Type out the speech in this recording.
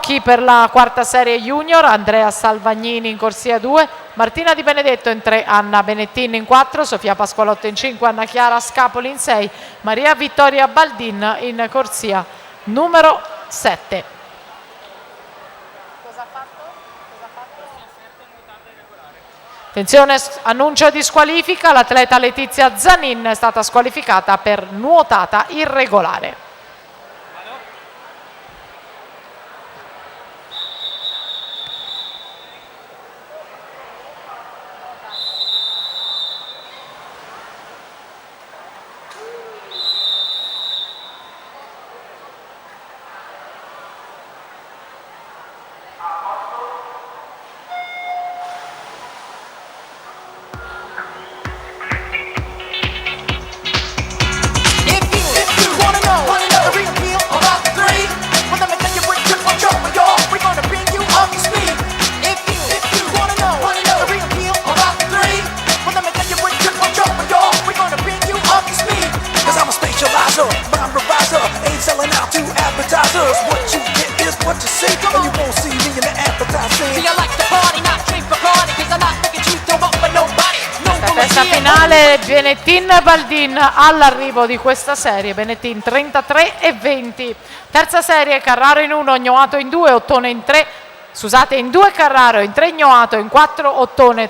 Rocchi per la quarta serie junior, Andrea Salvagnini in corsia 2, Martina Di Benedetto in 3, Anna Benettin in 4, Sofia Pasqualotto in 5, Anna Chiara Scapoli in 6, Maria Vittoria Baldin in corsia numero 7. Attenzione, annuncio di squalifica, l'atleta Letizia Zanin è stata squalificata per nuotata irregolare. Testa finale Benettin Baldin all'arrivo di questa serie, Benettin 33 e 20. Terza serie Carraro in 1, Gnoato in 2, Ottone in 3, scusate in 2 Carraro, in 3 Gnoato, in 4 Ottone.